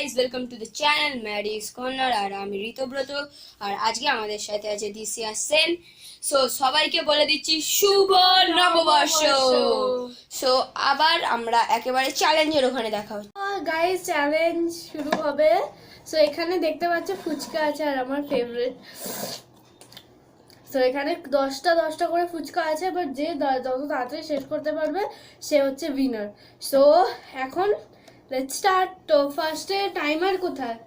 Guys, welcome to the channel Maddy's corner. আর আমি ঋতব্রত। আর আজকে আমাদের সাথে আছে দিশিয়া সেন। সো সবাইকে বলে দিচ্ছি শুভ নববর্ষ। সো আবার আমরা একেবারে চ্যালেঞ্জের ওখানে দেখা হচ্ছে। গাইস চ্যালেঞ্জ শুরু হবে। সো এখানে দেখতে পাচ্ছ ফুচকা আছে আর আমার ফেভারিট। সো এখানে 10টা করে ফুচকা আছে, বাট যে যত তাড়াতাড়ি শেষ করতে পারবে সে হচ্ছে উইনার। সো এখন লেটস স্টার্ট। তো ফার্স্টে টাইমার কোথায়?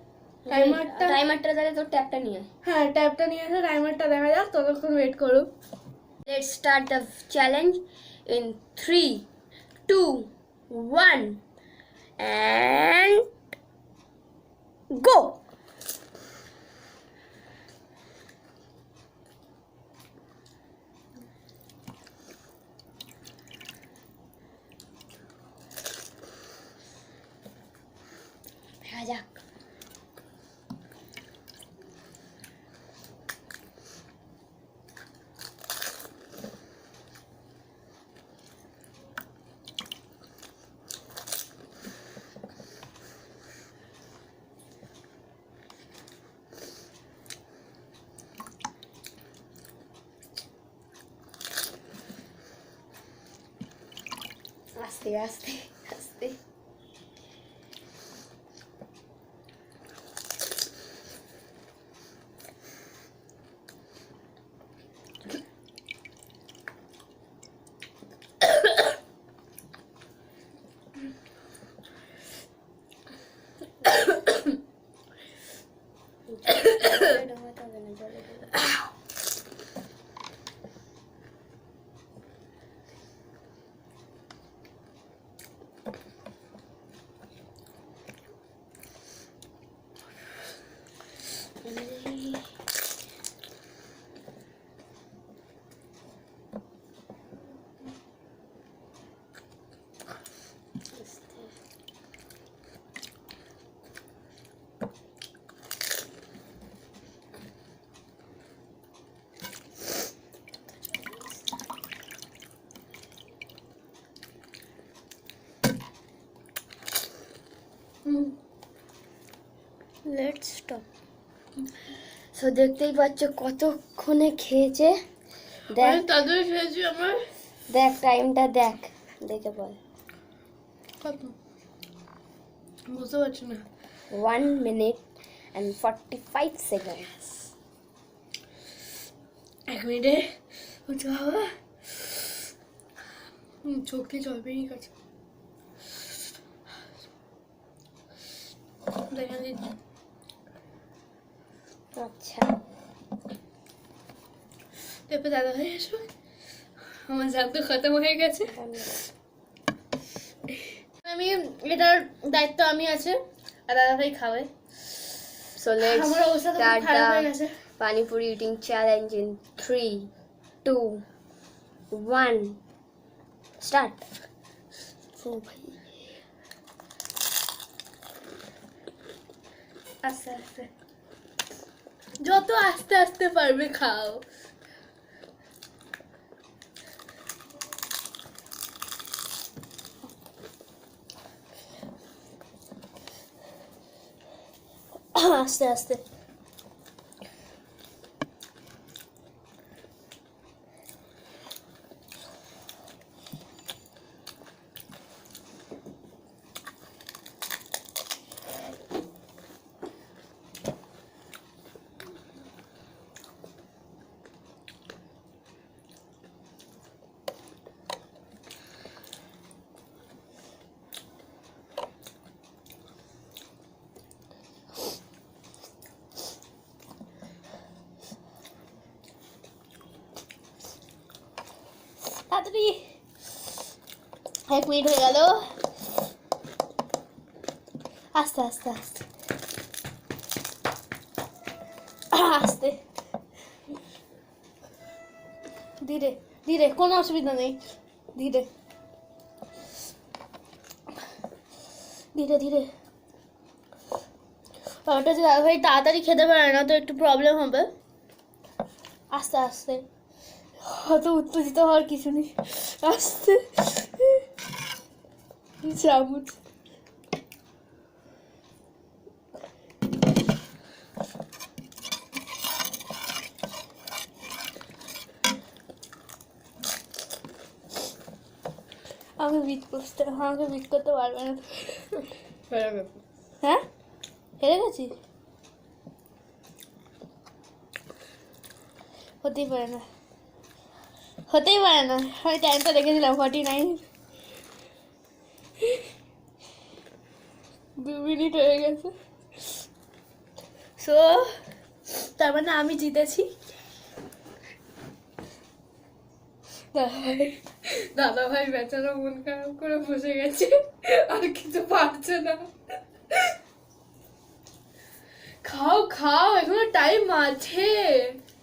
টাইমারটা তাহলে তোর ট্যাপটা নিয়ে আয়। হ্যাঁ, ট্যাবটা নিয়ে আসো, টাইমারটা দেখা যাক, ততক্ষণ ওয়েট করো। Let's start the challenge in 3, 2, 1 and go. যাক আস্তে আস্তে আস্তে। Let's stop. সো দেখতেই পাচ্ছ কতক্ষণে খেয়েছে। দেখ তাদের খেয়েছি আমার। দেখ টাইমটা দেখ, দেখে বল। কত বুঝতে পারছি না। 1 minute and 45 seconds. 1 মিনিটে বুঝতে হবে। চোখ দিয়ে জল বেরিয়ে গেছে। দেখা দিচ্ছি। আচ্ছা, দেখো দাদা ভাই আসবে, আমার জাগ তো খতম হয়ে গেছে। আমি এটার দায়িত্ব আমি আছে, আর দাদা ভাই খাবে। so let's আমার অবস্থা তো start খারাপ হয়ে the গেছে। Pani Puri eating challenge in 3, 2, 1 start. ও ভাই, আস্তে আস্তে, যত আস্তে আস্তে পারবে খাও। আস্তে আস্তে। তাড়াতাড়ি, 1 মিনিট হয়ে গেল। আস্তে আস্তে আস্তে আস্তে, ধীরে ধীরে, কোনো অসুবিধা নেই। ধীরে ধীরে ধীরে। ওটা যে দাদা ভাই তাড়াতাড়ি খেতে পারে না, তো একটু প্রবলেম হবে। আস্তে আস্তে, অত উত্তেজিত হওয়ার কিছু নেই। আস্তে চামচ আমাকে বিট করতে পারবে না। হ্যাঁ হেরে গেছি, হতেই পারে না, আমি টাইমটা দেখেছিলাম 49, 2 মিনিট হয়ে গেছে। সো তার মানে আমি জিতেছি। দাদা ভাই বেচারা মন খারাপ করে বসে গেছে, আর কিছু পারছে না। খাও খাও, এখনো টাইম আছে।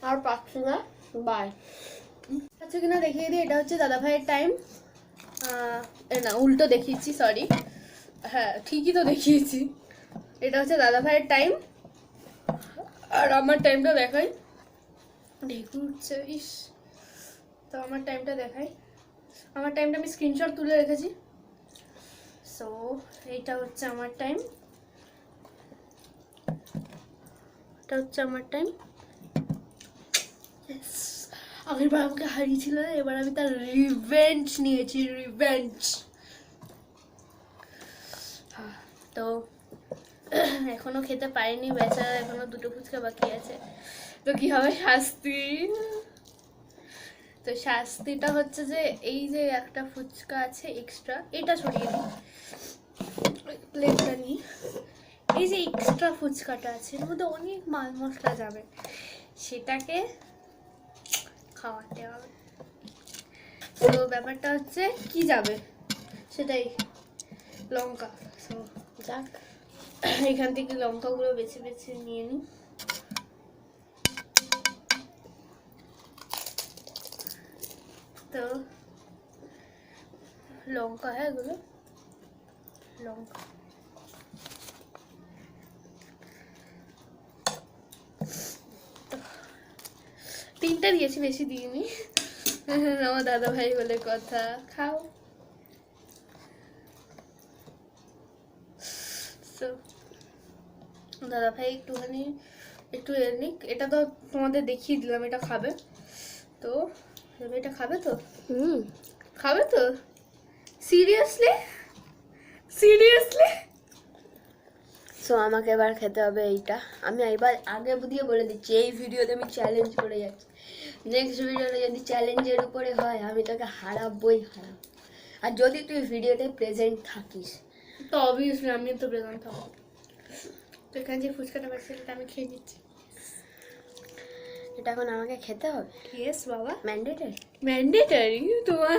আর পাচ্ছি না, বাই। আচ্ছা কিনা দেখিয়ে দিই, এটা হচ্ছে দাদা ভাইয়ের টাইম। না উল্টো দেখিয়েছি, সরি। হ্যাঁ ঠিকই তো দেখিয়েছি। এটা হচ্ছে দাদা ভাইয়ের টাইম, আর আমার টাইমটা দেখাই। ঢেকুর উঠছে, ইস। তো আমার টাইমটা দেখাই, আমার টাইমটা আমি স্ক্রিনশট তুলে রেখেছি। সো এইটা হচ্ছে আমার টাইম, এটা হচ্ছে আমার টাইম। আগের বার আমাকে হারিয়েছিল, এবার আমি তার রিভেঞ্জ নিয়েছি, রিভেঞ্জ। তো এখনো খেতে পারিনি বেচারা, এখনো 2টো ফুচকা বাকি আছে। তো কি হবে শাস্তি? তো শাস্তিটা হচ্ছে যে এই যে একটা ফুচকা আছে এক্সট্রা, এটা সরিয়ে দিই, প্লেটটা নিই। এই যে এক্সট্রা ফুচকাটা আছে, এর মধ্যে অনেক মাল মশলা যাবে, সেটাকে খাওয়াতে হবে। তো ব্যাপারটা হচ্ছে কি যাবে সেটাই, লঙ্কা। সো যাক, এখান থেকে লঙ্কাগুলো বেছে বেছে নিয়ে নিই। তো লঙ্কা, হ্যাঁ এগুলো লঙ্কা। তিনটা দিয়েছি, বেশি দিইনি। আমার দাদা ভাই বলে কথা, খাও। তো দাদা ভাই একটুখানি একটু এর নিক, এটা তো তোমাদের দেখিয়ে দিলাম, এটা খাবে তো। এটা খাবে তো? খাবে তো? সিরিয়াসলি? সো আমাকে এবার খেতে হবে এইটা। আমি এবার আগে বুঝিয়ে বলে দিচ্ছি, এই ভিডিওতে আমি চ্যালেঞ্জ করে যাচ্ছি। নেক্সট ভিডিওতে যদি চ্যালেঞ্জের উপরে হয়, আমি তোকে হারাবই। আর যদি তুই ভিডিওতে প্রেজেন্ট থাকিস, তো অবভিয়াসলি আমি তো প্রেজেন্ট থাকবো। তো এখানে যে ফুচকাটা পাচ্ছি সেটা আমি খেয়ে নিচ্ছি। এটা এখন আমাকে খেতে হবে? ইয়েস বাবা, ম্যান্ডেটরি। তোমার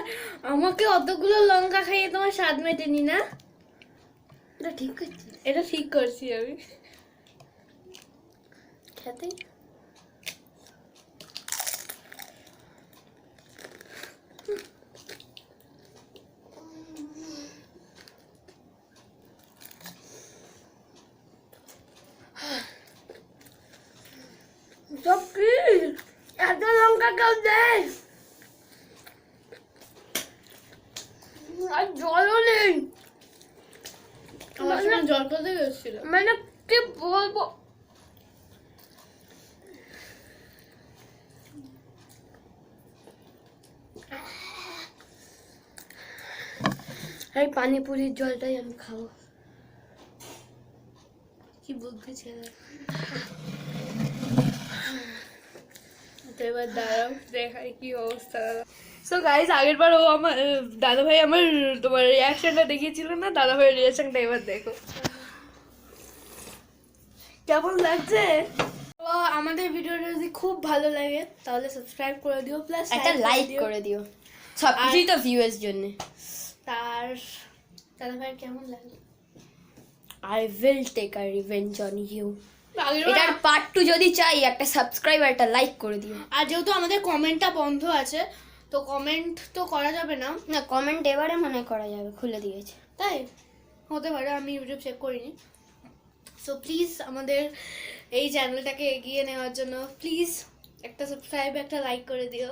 আমাকে অতগুলো লঙ্কা খাইয়ে তোমার স্বাদ মেটেনি না? এটা ঠিক করছি, এটা ঠিক করছি আমি। খেতে সব কি এত লঙ্কা কেউ দেয়? আর জলও নেই, আমার সঙ্গে জল করতে গেছিল। মানে কি বলবো। এই পানিপুরির জলটাই আমি খাবো। কি বুদ্ধি ছেলে। তো এবার দাঁড়াও দেখাই কি অবস্থা। সো গাইস, আগের বার ও আমার দাদা ভাই আমার তোমার রিয়াকশনটা দেখিয়েছিল না, দাদা ভাইয়ের রিয়াকশনটা এবার দেখো কেমন লাগছে। তো আমাদের ভিডিওটা যদি খুব ভালো লাগে তাহলে সাবস্ক্রাইব করে দিও, প্লাস একটা লাইক করে দিও, সব কিছুই তো ভিউয়ার্স জন্য। তার দাদা ভাইয়ের কেমন লাগে? I will take a revenge on you. আগের এটার পার্ট 2 যদি চাই, একটা সাবস্ক্রাইব আর একটা লাইক করে দিও। আর যেহেতু আমাদের কমেন্টটা বন্ধ আছে, তো কমেন্ট তো করা যাবে না। না, কমেন্ট এবারে মনে করা যাবে, খুলে দিয়েছে। তাই হতে পারে, আমি ইউটিউব চেক করিনি। সো প্লিজ আমাদের এই চ্যানেলটাকে এগিয়ে নেওয়ার জন্য প্লিজ একটা সাবস্ক্রাইব একটা লাইক করে দিও।